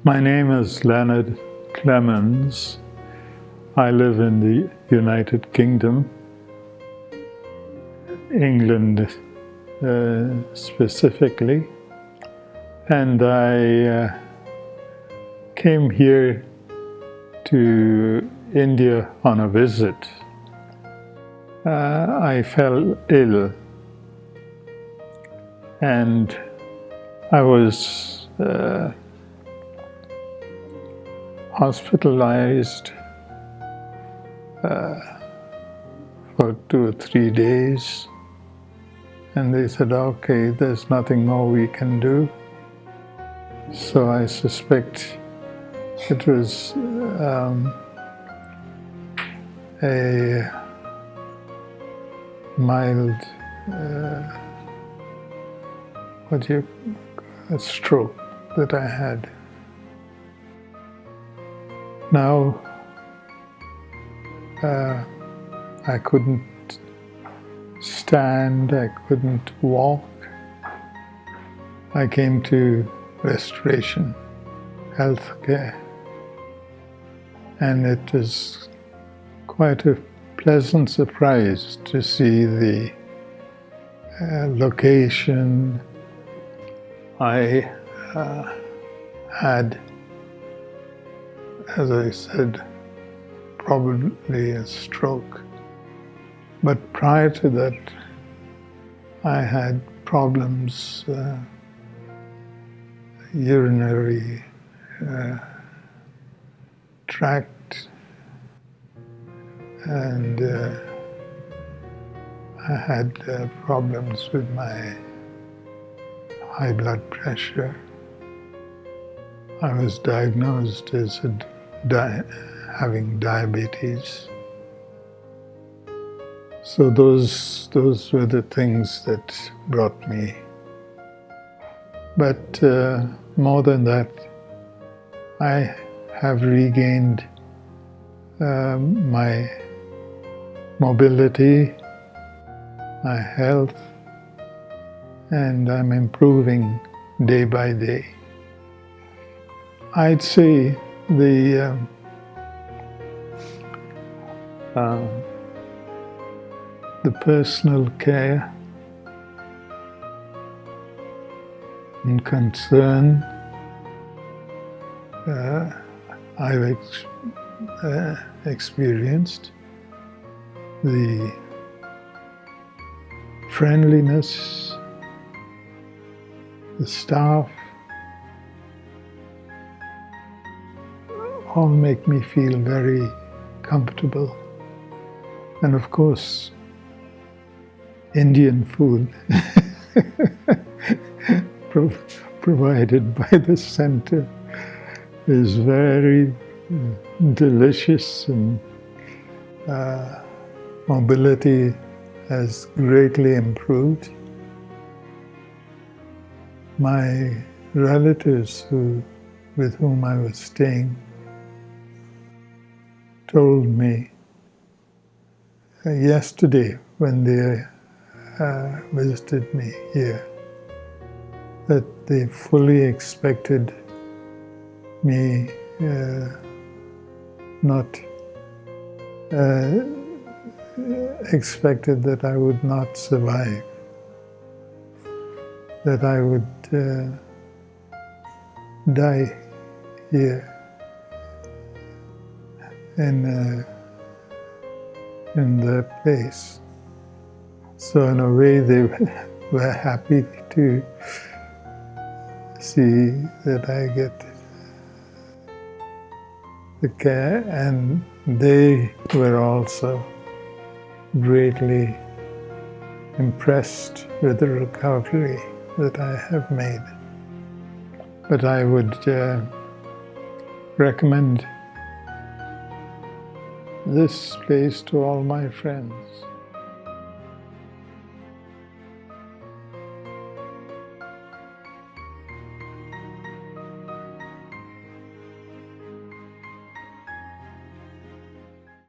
My name is Leonard Clemens. I live in the United Kingdom, England specifically, and I came here to India on a visit. I fell ill and I was hospitalized for 2 or 3 days, and they said, okay, there's nothing more we can do. So I suspect it was a mild a stroke that I had. Now I couldn't stand, I couldn't walk. I came to Restoration Healthcare, and it was quite a pleasant surprise to see the location. I had, as I said, probably a stroke. But prior to that, I had problems, urinary tract, and I had problems with my high blood pressure. I was diagnosed as having diabetes. So those were the things that brought me. But more than that, I have regained my mobility, my health, and I'm improving day by day. I'd say the personal care and concern I've experienced, the friendliness, the staff, all make me feel very comfortable. And of course, Indian food provided by the center is very delicious, and mobility has greatly improved. My relatives with whom I was staying told me yesterday when they visited me here that they fully expected me expected that I would not survive, that I would die here in their place. So in a way they were happy to see that I get the care, and they were also greatly impressed with the recovery that I have made. But I would recommend this place to all my friends.